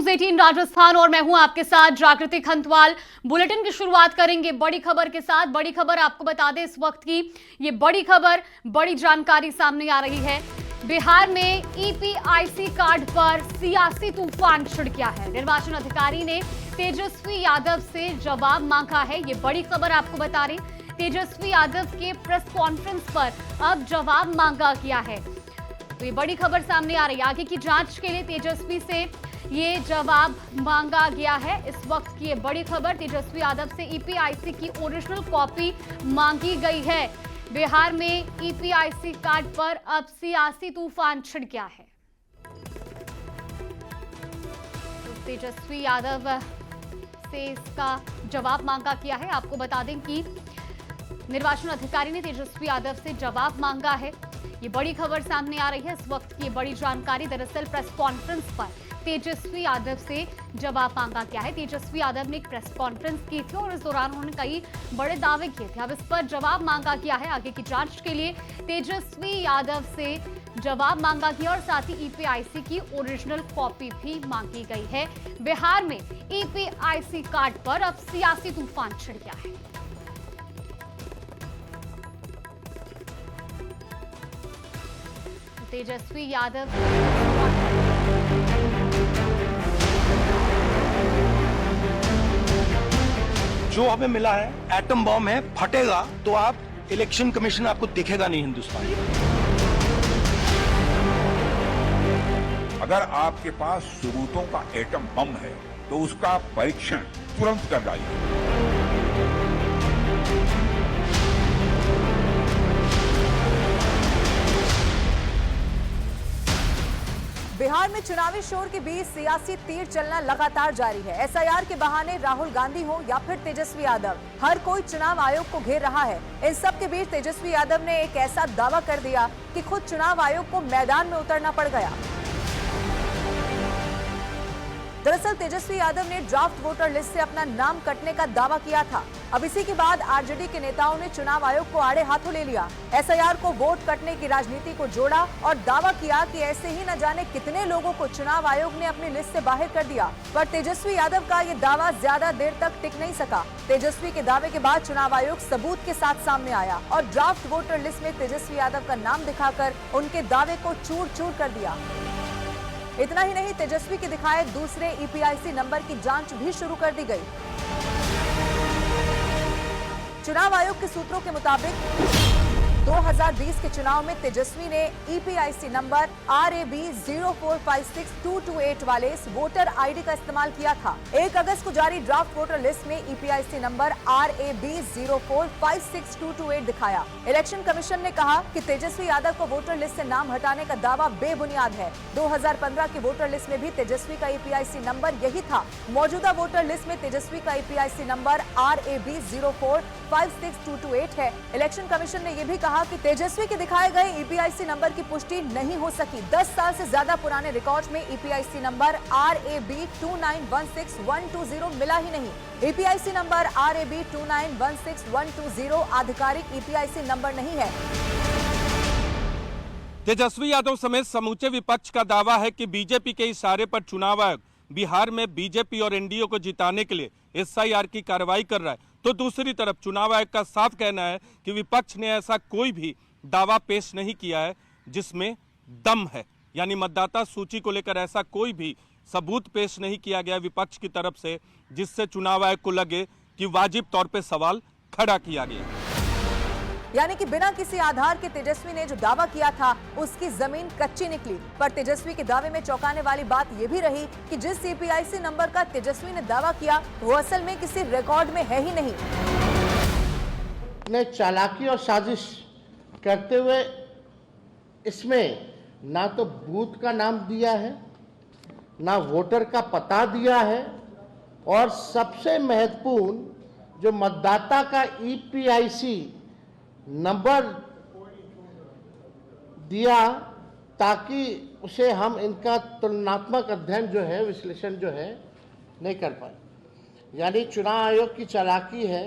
18 राजस्थान और मैं हूं आपके साथ जागृति खंतवाल। बुलेटिन की शुरुआत करेंगे बड़ी खबर के साथ। बड़ी खबर आपको बता दें इस वक्त की ये बड़ी खबर, बड़ी जानकारी सामने आ रही है। बिहार में ईपीआईसी कार्ड पर सियासी तूफान छिड़ गया है। निर्वाचन अधिकारी ने तेजस्वी यादव से जवाब मांगा है। ये बड़ी खबर आपको बता रही, तेजस्वी यादव के प्रेस कॉन्फ्रेंस पर अब जवाब मांगा गया है। तो ये बड़ी खबर सामने आ रही है। आगे की जांच के लिए तेजस्वी से ये जवाब मांगा गया है। इस वक्त की ये बड़ी खबर, तेजस्वी यादव से ईपीआईसी की ओरिजिनल कॉपी मांगी गई है। बिहार में ईपीआईसी कार्ड पर अब सियासी तूफान छिड़ गया है। तो तेजस्वी यादव से इसका जवाब मांगा गया है। आपको बता दें कि निर्वाचन अधिकारी ने तेजस्वी यादव से जवाब मांगा है। ये बड़ी खबर सामने आ रही है। इस वक्त की बड़ी जानकारी, दरअसल प्रेस कॉन्फ्रेंस पर तेजस्वी यादव से जवाब मांगा गया है। तेजस्वी यादव ने एक प्रेस कॉन्फ्रेंस की थी और इस दौरान उन्होंने कई बड़े दावे किए थे। अब इस पर जवाब मांगा गया है। आगे की जांच के लिए तेजस्वी यादव से जवाब मांगा गया और साथ ही ईपीआईसी की ओरिजिनल कॉपी भी मांगी गई है। बिहार में ईपीआईसी कार्ड पर अब सियासी तूफान छिड़ गया है। तेजस्वी यादव जो हमें मिला है एटम बॉम्ब है, फटेगा तो आप इलेक्शन कमीशन आपको दिखेगा नहीं हिंदुस्तान में। अगर आपके पास सबूतों का एटम बम है तो उसका परीक्षण तुरंत करवाइए। बिहार में चुनावी शोर के बीच सियासी तीर चलना लगातार जारी है। एसआईआर के बहाने राहुल गांधी हो या फिर तेजस्वी यादव, हर कोई चुनाव आयोग को घेर रहा है। इन सब के बीच तेजस्वी यादव ने एक ऐसा दावा कर दिया कि खुद चुनाव आयोग को मैदान में उतरना पड़ गया। दरअसल तेजस्वी यादव ने ड्राफ्ट वोटर लिस्ट से अपना नाम कटने का दावा किया था। अब इसी के बाद आरजेडी के नेताओं ने चुनाव आयोग को आड़े हाथों ले लिया। एसआईआर को वोट कटने की राजनीति को जोड़ा और दावा किया कि ऐसे ही न जाने कितने लोगों को चुनाव आयोग ने अपनी लिस्ट से बाहर कर दिया। पर तेजस्वी यादव का ये दावा ज्यादा देर तक टिक नहीं सका। तेजस्वी के दावे के बाद चुनाव आयोग सबूत के साथ सामने आया और ड्राफ्ट वोटर लिस्ट में तेजस्वी यादव का नाम दिखाकर उनके दावे को चूर चूर कर दिया। इतना ही नहीं, तेजस्वी के दिखाए दूसरे ईपीआईसी नंबर की जांच भी शुरू कर दी गई। चुनाव आयोग के सूत्रों के मुताबिक 2020 के चुनाव में तेजस्वी ने ईपीआईसी नंबर RAB 0456228 वाले इस वोटर आईडी का इस्तेमाल किया था। 1 अगस्त को जारी ड्राफ्ट वोटर लिस्ट में ईपीआईसी नंबर RAB 0456228 दिखाया। इलेक्शन कमीशन ने कहा कि तेजस्वी यादव को वोटर लिस्ट से नाम हटाने का दावा बेबुनियाद है। 2015 की वोटर लिस्ट में भी तेजस्वी का ईपीआईसी नंबर यही था। मौजूदा वोटर लिस्ट में तेजस्वी का ईपीआईसी नंबर RAB 0456228 है। इलेक्शन कमीशन ने यह भी कहा कि तेजस्वी के दिखाए गए ईपीआईसी नंबर की पुष्टि नहीं हो सकी। 10 साल से ज्यादा पुराने रिकॉर्ड में ईपीआईसी नंबर RAB 2916120 मिला ही नहीं। ईपीआईसी नंबर RAB 2916120 आधिकारिक ईपीआईसी नंबर नहीं है। तेजस्वी यादव समेत समूचे विपक्ष का दावा है कि बीजेपी के इशारे पर चुनाव आयोग बिहार में बीजेपी और एनडीए को जिताने के लिए एसआईआर की कार्रवाई कर रहा है। तो दूसरी तरफ चुनाव आयोग का साफ कहना है कि विपक्ष ने ऐसा कोई भी दावा पेश नहीं किया है जिसमें दम है, यानी मतदाता सूची को लेकर ऐसा कोई भी सबूत पेश नहीं किया गया विपक्ष की तरफ से जिससे चुनाव आयोग को लगे कि वाजिब तौर पे सवाल खड़ा किया गया। यानी कि बिना किसी आधार के तेजस्वी ने जो दावा किया था उसकी जमीन कच्ची निकली। पर तेजस्वी के दावे में चौंकाने वाली बात यह भी रही कि जिस ईपीआईसी नंबर का तेजस्वी ने दावा किया वो असल में किसी रिकॉर्ड में है ही नहीं। ने चालाकी और साजिश करते हुए इसमें ना तो बूथ का नाम दिया है, ना वोटर का पता दिया है और सबसे महत्वपूर्ण जो मतदाता का ईपीआईसी नंबर दिया ताकि उसे हम इनका तुलनात्मक अध्ययन जो है, विश्लेषण जो है नहीं कर पाए। यानी चुनाव आयोग की चालाकी है,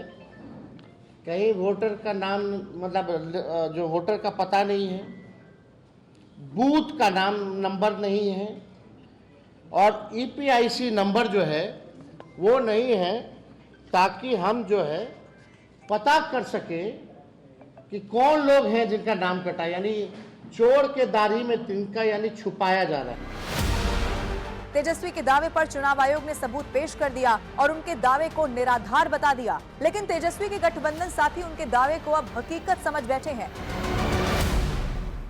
कहीं वोटर का नाम मतलब जो वोटर का पता नहीं है, बूथ का नाम नंबर नहीं है, और ईपीआईसी नंबर जो है वो नहीं है, ताकि हम जो है पता कर सके कि कौन लोग हैं जिनका नाम कटा, यानी चोर के दाढ़ी में तिनका, यानी छुपाया जा रहा है। तेजस्वी के दावे पर चुनाव आयोग ने सबूत पेश कर दिया और उनके दावे को निराधार बता दिया। लेकिन तेजस्वी के गठबंधन साथी उनके दावे को अब हकीकत समझ बैठे हैं।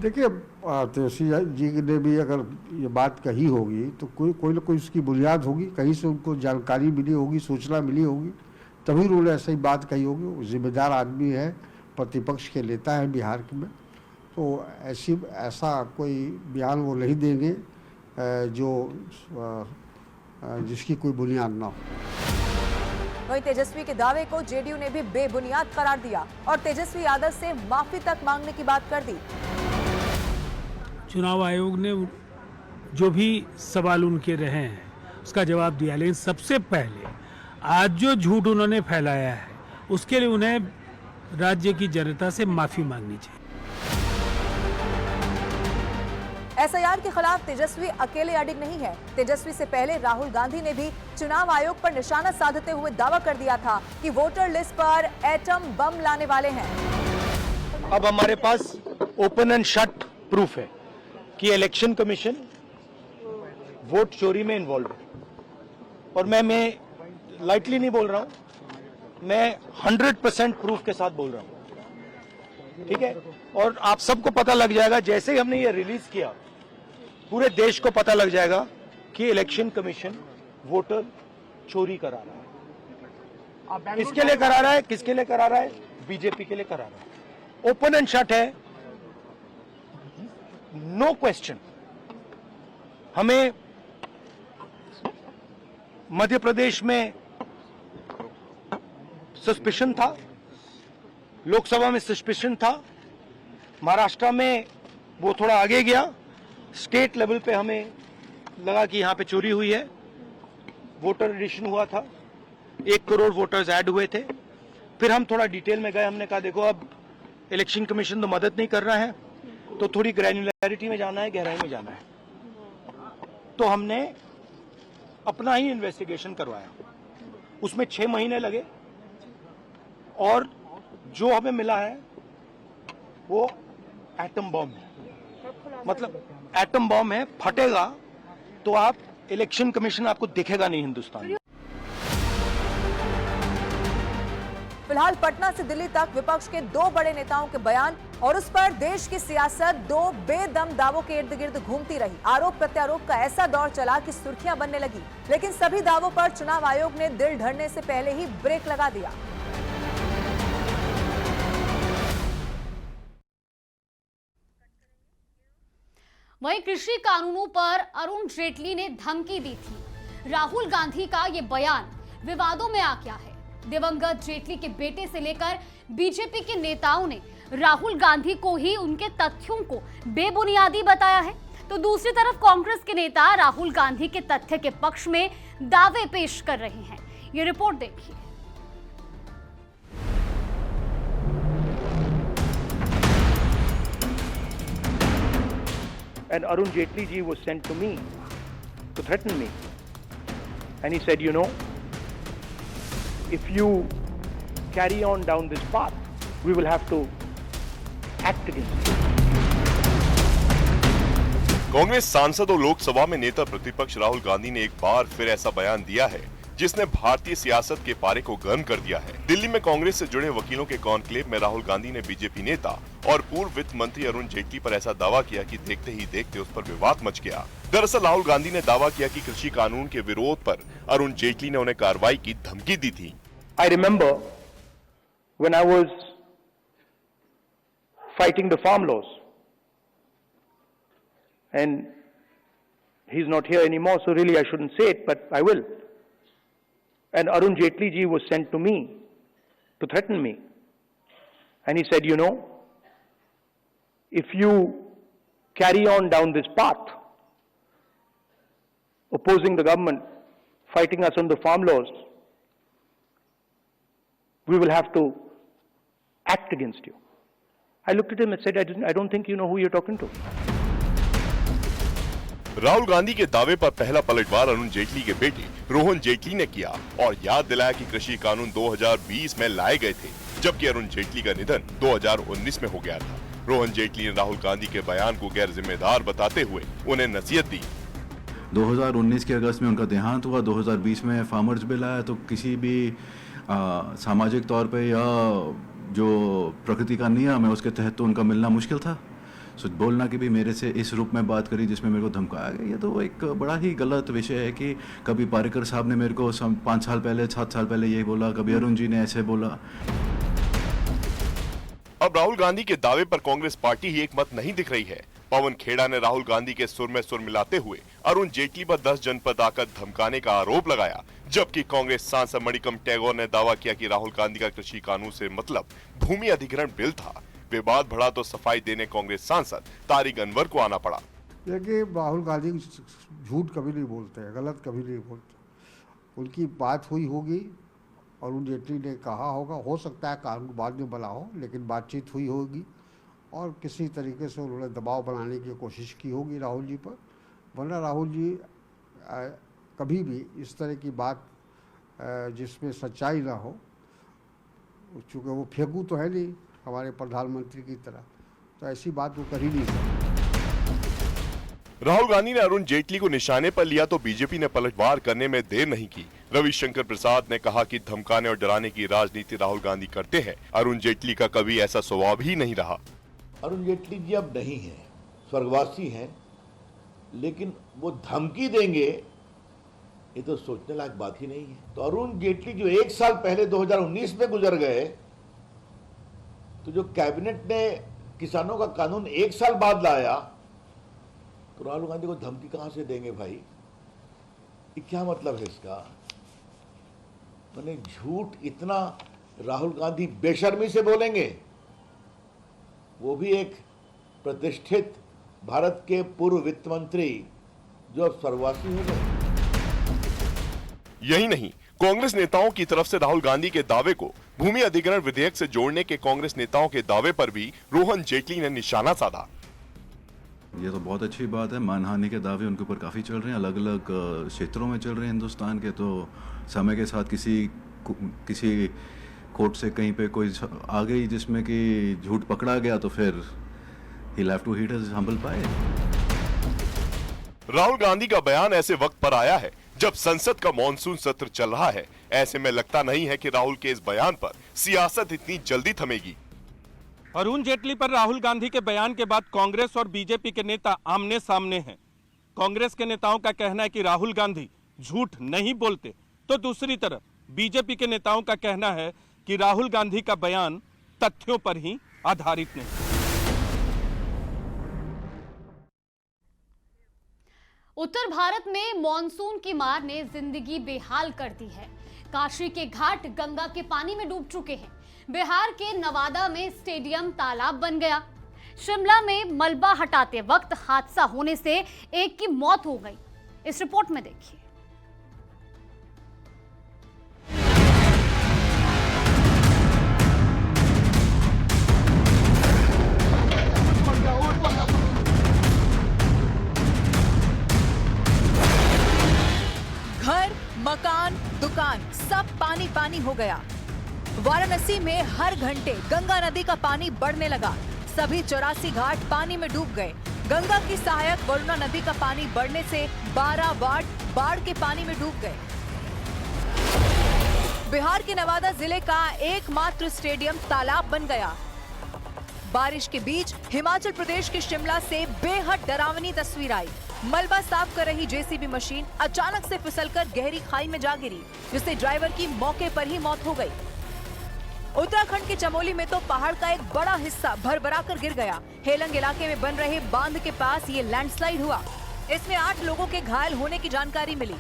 देखिए, तेजस्वी जी ने भी अगर ये बात कही होगी तो कोई ना कोई उसकी बुनियाद होगी, कहीं से उनको जानकारी मिली होगी, सूचना मिली होगी, तभी उन्होंने ऐसी बात कही होगी। वो जिम्मेदार आदमी है, प्रतिपक्ष के नेता है बिहार में, तो ऐसा कोई बयान वो नहीं देंगे जिसकी कोई बुनियाद ना हो। वहीं तेजस्वी के दावे को जेडीयू ने भी बेबुनियाद करार दिया और तेजस्वी यादव से माफी तक मांगने की बात कर दी। चुनाव आयोग ने जो भी सवाल उनके रहे हैं उसका जवाब दिया, लेकिन सबसे पहले आज जो झूठ उन्होंने फैलाया है उसके लिए उन्हें राज्य की जनता से माफी मांगनी चाहिए। एसआईआर के खिलाफ तेजस्वी अकेले अडिग नहीं है। तेजस्वी से पहले राहुल गांधी ने भी चुनाव आयोग पर निशाना साधते हुए दावा कर दिया था कि वोटर लिस्ट पर एटम बम लाने वाले हैं। अब हमारे पास ओपन एंड शट प्रूफ है कि इलेक्शन कमीशन वोट चोरी में इन्वॉल्व है। और मैं लाइटली नहीं बोल रहा हूं, मैं 100% प्रूफ के साथ बोल रहा हूं, ठीक है। और आप सबको पता लग जाएगा, जैसे ही हमने ये रिलीज किया पूरे देश को पता लग जाएगा कि इलेक्शन कमीशन वोटर चोरी करा रहा है। किसके लिए करा रहा है, किसके लिए करा रहा है? बीजेपी के लिए करा रहा है। ओपन एंड शट है, नो क्वेश्चन। हमें मध्य प्रदेश में सस्पिशन था, लोकसभा में सस्पिशन था, महाराष्ट्र में वो थोड़ा आगे गया, स्टेट लेवल पे हमें लगा कि यहां पे चोरी हुई है। वोटर एडिशन हुआ था, 1 करोड़ वोटर्स ऐड हुए थे। फिर हम थोड़ा डिटेल में गए, हमने कहा देखो अब इलेक्शन कमीशन तो मदद नहीं कर रहा है, तो थोड़ी ग्रैन्युलैरिटी में जाना है, गहराई में जाना है। तो हमने अपना ही इन्वेस्टिगेशन करवाया, उसमें 6 महीने लगे और जो हमें मिला है वो एटम बॉम्ब है। मतलब एटम बॉम्ब है, फटेगा तो आप इलेक्शन कमीशन आपको दिखेगा नहीं हिंदुस्तान में। फिलहाल पटना से दिल्ली तक विपक्ष के 2 बड़े नेताओं के बयान और उस पर देश की सियासत 2 बेदम दावों के इर्द गिर्द घूमती रही। आरोप प्रत्यारोप का ऐसा दौर चला कि सुर्खियां बनने लगी, लेकिन सभी दावों पर चुनाव आयोग ने दिल ढरने से पहले ही ब्रेक लगा दिया। वहीं कृषि कानूनों पर अरुण जेटली ने धमकी दी थी। राहुल गांधी का ये बयान विवादों में आ गया है। दिवंगत जेटली के बेटे से लेकर बीजेपी के नेताओं ने राहुल गांधी को ही उनके तथ्यों को बेबुनियादी बताया है, तो दूसरी तरफ कांग्रेस के नेता राहुल गांधी के तथ्य के पक्ष में दावे पेश कर रहे हैं। ये रिपोर्ट देखिए। And Arun Jaitley ji was sent to me to threaten me. And he said, you know, if you carry on down this path, we will have to act against you. Congress सांसद और लोकसभा में नेता प्रतिपक्ष राहुल गांधी ने एक बार फिर ऐसा बयान दिया है जिसने भारतीय सियासत के पारे को गर्म कर दिया है। दिल्ली में कांग्रेस से जुड़े वकीलों के कॉन्क्लेव में राहुल गांधी ने बीजेपी नेता और पूर्व वित्त मंत्री अरुण जेटली पर ऐसा दावा किया कि देखते ही देखते उस पर विवाद मच गया। दरअसल राहुल गांधी ने दावा किया कि कृषि कानून के विरोध पर अरुण जेटली ने उन्हें कार्रवाई की धमकी दी थी। I remember when I was fighting the farm laws, and he's not here anymore, so really I shouldn't say it, but I will. And Arun Jaitley ji was sent to me to threaten me. And he said, you know, if you carry on down this path, opposing the government, fighting us on the farm laws, we will have to act against you. I looked at him and said, I don't think you know who you're talking to. Rahul Gandhi के दावे पर पहला पलटवार अरुण जेटली के बेटे रोहन जेटली ने किया और याद दिलाया कि कृषि कानून 2020 में लाए गए थे, जबकि अरुण जेटली का निधन 2019 में हो गया था। रोहन जेटली ने राहुल गांधी के बयान को गैर जिम्मेदार बताते हुए उन्हें नसीहत दी। 2019 के अगस्त में उनका देहांत हुआ, 2020 में फार्मर्स बिल आया, तो किसी भी सामाजिक तौर पे या जो प्रकृति का नियम है उसके तहत तो उनका मिलना मुश्किल था। सो बोलना कि भी मेरे से इस रूप में बात करी जिसमें मेरे को धमकाया गया, ये तो एक बड़ा ही गलत विषय है कि कभी पारेकर साहब ने मेरे को 5 साल पहले 7 साल पहले यही बोला, कभी अरुण जी ने ऐसे बोला। अब राहुल गांधी के दावे पर कांग्रेस पार्टी ही एक मत नहीं दिख रही है। पवन खेड़ा ने राहुल गांधी के सुर में सुर मिलाते हुए अरुण जेटली पर 10 जनपद आकर धमकाने का आरोप लगाया, जबकि कांग्रेस सांसद मणिकम टैगोर ने दावा किया कि राहुल गांधी का कृषि कानून से मतलब भूमि अधिग्रहण बिल था। विवाद बढ़ा तो सफाई देने कांग्रेस सांसद तारिक अनवर को आना पड़ा। देखिए, राहुल गांधी झूठ कभी नहीं बोलते हैं, गलत कभी नहीं बोलते। उनकी बात हुई होगी, अरुण जेटली ने कहा होगा, हो सकता है कानून बाद में बना हो, लेकिन बातचीत हुई होगी और किसी तरीके से उन्होंने दबाव बनाने की कोशिश की होगी राहुल जी पर। वरना राहुल जी कभी भी इस तरह की बात जिसमें सच्चाई ना हो, चूँकि वो फेंकू तो है नहीं हमारे प्रधानमंत्री की तरह, तो ऐसी बात वो कर ही नहीं सकते। राहुल गांधी ने अरुण जेटली को निशाने पर लिया तो बीजेपी ने पलटवार करने में देर नहीं की। रविशंकर प्रसाद ने कहा कि धमकाने और डराने की राजनीति राहुल गांधी करते हैं। अरुण जेटली का कभी ऐसा स्वभाव ही नहीं रहा। अरुण जेटली जी अब नहीं है, स्वर्गवासी हैं, लेकिन वो धमकी देंगे ये तो सोचने लायक बात ही नहीं है। तो अरुण जेटली जो 1 साल पहले 2019 में गुजर गए, तो जो कैबिनेट ने किसानों का कानून 1 साल बाद लाया, तो राहुल गांधी को धमकी कहां से देंगे भाई? ये क्या मतलब है इसका? मैंने झूठ इतना राहुल गांधी बेशर्मी से बोलेंगे, वो भी एक प्रतिष्ठित भारत के पूर्व वित्त मंत्री जो अब स्वर्गवासी हो गए। यही नहीं, कांग्रेस नेताओं की तरफ से राहुल गांधी के दावे को भूमि अधिग्रहण विधेयक से जोड़ने के कांग्रेस नेताओं के दावे पर भी रोहन जेटली ने निशाना साधा। ये तो बहुत अच्छी बात है, मानहानि के दावे उनके ऊपर काफ़ी चल रहे हैं, अलग अलग क्षेत्रों में चल रहे हैं हिंदुस्तान के। तो समय के साथ किसी कोर्ट से कहीं पे कोई आ गई जिसमें कि झूठ पकड़ा गया, तो फिर he'll have to eat his humble pie। Rahul Gandhi का बयान ऐसे वक्त पर आया है जब संसद का मॉनसून सत्र चल रहा है। ऐसे में लगता नहीं है कि राहुल के इस बयान पर सियासत इतनी जल्दी थमेगी। अरुण जेटली पर राहुल गांधी के बयान के बाद कांग्रेस और बीजेपी के नेता आमने सामने हैं। कांग्रेस के नेताओं का कहना है कि राहुल गांधी झूठ नहीं बोलते, तो दूसरी तरफ बीजेपी के नेताओं का कहना है कि राहुल गांधी का बयान तथ्यों पर ही आधारित नहीं। उत्तर भारत में मॉनसून की मार ने जिंदगी बेहाल कर दी है। काशी के घाट गंगा के पानी में डूब चुके हैं। बिहार के नवादा में स्टेडियम तालाब बन गया। शिमला में मलबा हटाते वक्त हादसा होने से एक की मौत हो गई। इस रिपोर्ट में देखिए। घर, मकान, दुकान सब पानी पानी हो गया। वाराणसी में हर घंटे गंगा नदी का पानी बढ़ने लगा। सभी 84 घाट पानी में डूब गए। गंगा की सहायक वरुणा नदी का पानी बढ़ने से 12 वार्ड बाढ़ के पानी में डूब गए। बिहार के नवादा जिले का एकमात्र स्टेडियम तालाब बन गया। बारिश के बीच हिमाचल प्रदेश के शिमला से बेहद डरावनी तस्वीर आई। मलबा साफ कर रही जेसीबी मशीन अचानक से फिसलकर गहरी खाई में जा गिरी, जिससे ड्राइवर की मौके पर ही मौत हो गई। उत्तराखंड के चमोली में तो पहाड़ का एक बड़ा हिस्सा भरभरा कर गिर गया। हेलंग इलाके में बन रहे बांध के पास ये लैंडस्लाइड हुआ। इसमें 8 लोगों के घायल होने की जानकारी मिली।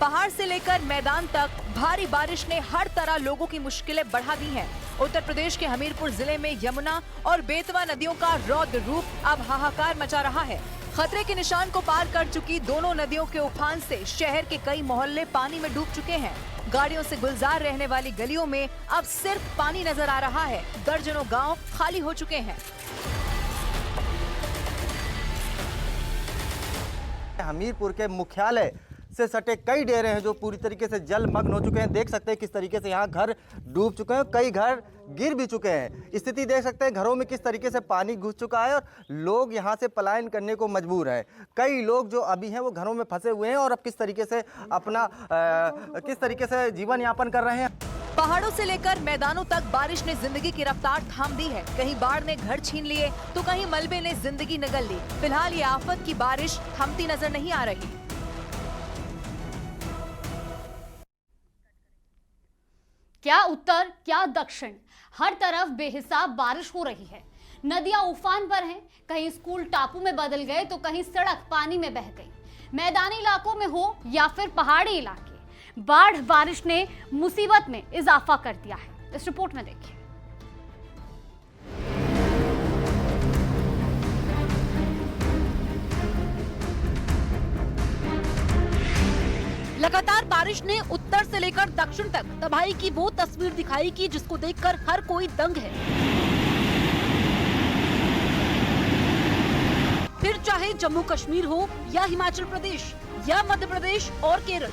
पहाड़ से लेकर मैदान तक भारी बारिश ने हर तरह लोगों की मुश्किलें बढ़ा दी हैं। उत्तर प्रदेश के हमीरपुर जिले में यमुना और बेतवा नदियों का रौद्र रूप अब हाहाकार मचा रहा है। खतरे के निशान को पार कर चुकी दोनों नदियों के उफान से शहर के कई मोहल्ले पानी में डूब चुके हैं। गाड़ियों से गुलजार रहने वाली गलियों में अब सिर्फ पानी नजर आ रहा है। दर्जनों गांव खाली हो चुके हैं। हमीरपुर के मुख्यालय से सटे कई डेरे हैं जो पूरी तरीके से जलमग्न हो चुके हैं। देख सकते हैं किस तरीके से यहाँ घर डूब चुके हैं, कई घर गिर भी चुके हैं। स्थिति देख सकते हैं घरों में किस तरीके से पानी घुस चुका है और लोग यहाँ से पलायन करने को मजबूर हैं। कई लोग जो अभी हैं वो घरों में फंसे हुए हैं और अब किस तरीके से जीवन यापन कर रहे हैं। पहाड़ों से लेकर मैदानों तक बारिश ने जिंदगी की रफ्तार थाम दी है। कहीं बाढ़ ने घर छीन लिए तो कहीं मलबे ने जिंदगी निगल ली। फिलहाल ये आफत की बारिश थमती नजर नहीं आ रही। क्या उत्तर क्या दक्षिण, हर तरफ बेहिसाब बारिश हो रही है। नदियां उफान पर हैं, कहीं स्कूल टापू में बदल गए तो कहीं सड़क पानी में बह गई। मैदानी इलाकों में हो या फिर पहाड़ी इलाके, बाढ़ बारिश ने मुसीबत में इजाफा कर दिया है। इस रिपोर्ट में देखिए। लगातार बारिश ने उत्तर से लेकर दक्षिण तक तबाही की वो तस्वीर दिखाई कि जिसको देखकर हर कोई दंग है। फिर चाहे जम्मू कश्मीर हो या हिमाचल प्रदेश या मध्य प्रदेश और केरल,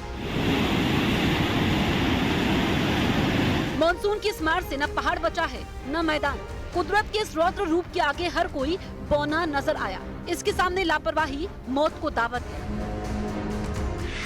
मॉनसून की इस मार से न पहाड़ बचा है न मैदान। कुदरत के इस रौद्र रूप के आगे हर कोई बौना नजर आया। इसके सामने लापरवाही मौत को दावत है।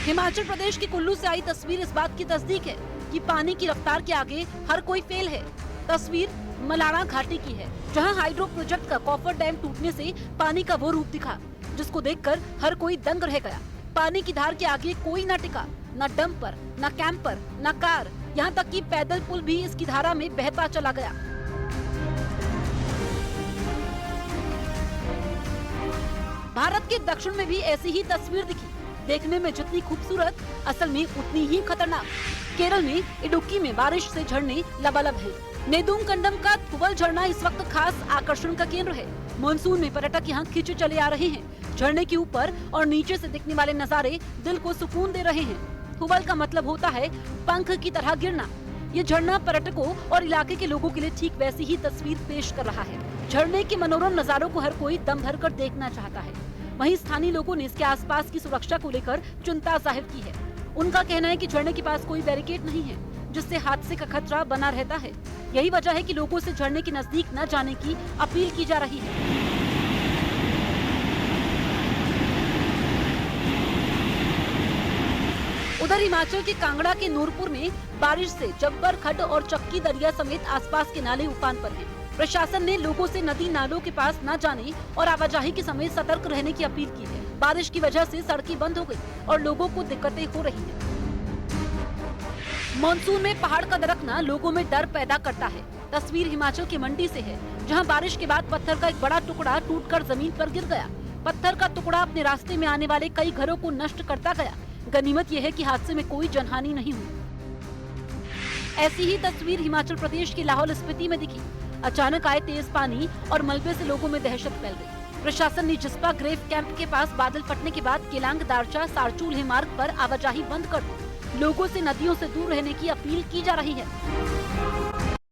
हिमाचल प्रदेश के कुल्लू से आई तस्वीर इस बात की तस्दीक है कि पानी की रफ्तार के आगे हर कोई फेल है। तस्वीर मलाना घाटी की है, जहां हाइड्रो प्रोजेक्ट का कॉफर डैम टूटने से पानी का वो रूप दिखा जिसको देखकर हर कोई दंग रह गया। पानी की धार के आगे कोई न टिका, न डंपर, न कैंपर, न कार, यहाँ तक कि पैदल पुल भी इसकी धारा में बहता चला गया। भारत के दक्षिण में भी ऐसी ही तस्वीर दिखी। देखने में जितनी खूबसूरत, असल में उतनी ही खतरनाक। केरल में इडुक्की में बारिश से झरने लबालब हैं। नेदुंगकंडम का थुवल झरना इस वक्त खास आकर्षण का केंद्र है। मानसून में पर्यटक यहाँ खींचे चले आ रहे हैं। झरने के ऊपर और नीचे से दिखने वाले नजारे दिल को सुकून दे रहे हैं। थुवल का मतलब होता है पंख की तरह गिरना। ये झरना पर्यटकों और इलाके के लोगों के लिए ठीक वैसी ही तस्वीर पेश कर रहा है। झरने के मनोरम नजारों को हर कोई दम भर कर देखना चाहता है। वहीं स्थानीय लोगों ने इसके आसपास की सुरक्षा को लेकर चिंता जाहिर की है। उनका कहना है कि झरने के पास कोई बैरिकेड नहीं है, जिससे हादसे का खतरा बना रहता है। यही वजह है कि लोगों से झरने के नजदीक न जाने की अपील की जा रही है। उधर हिमाचल के कांगड़ा के नूरपुर में बारिश से जब्बर खड्ड और चक्की दरिया समेत आसपास के नाले उफान पर हैं। प्रशासन ने लोगों से नदी नालों के पास न जाने और आवाजाही के समय सतर्क रहने की अपील की है। बारिश की वजह से सड़कें बंद हो गई और लोगों को दिक्कतें हो रही हैं। मॉनसून में पहाड़ का दरकना लोगों में डर पैदा करता है। तस्वीर हिमाचल के मंडी से है, जहां बारिश के बाद पत्थर का एक बड़ा टुकड़ा टूटकर जमीन पर गिर गया। पत्थर का टुकड़ा अपने रास्ते में आने वाले कई घरों को नष्ट करता गया। गनीमत यह है कि हादसे में कोई जनहानि नहीं हुई। ऐसी ही तस्वीर हिमाचल प्रदेश के लाहौल स्पीति में दिखी। अचानक आए तेज पानी और मलबे से लोगों में दहशत फैल गई। प्रशासन ने जिस्पा ग्रेव कैंप के पास बादल फटने के बाद केलांग दारचा सारचूल मार्ग पर आवाजाही बंद कर दी। लोगों से नदियों से दूर रहने की अपील की जा रही है।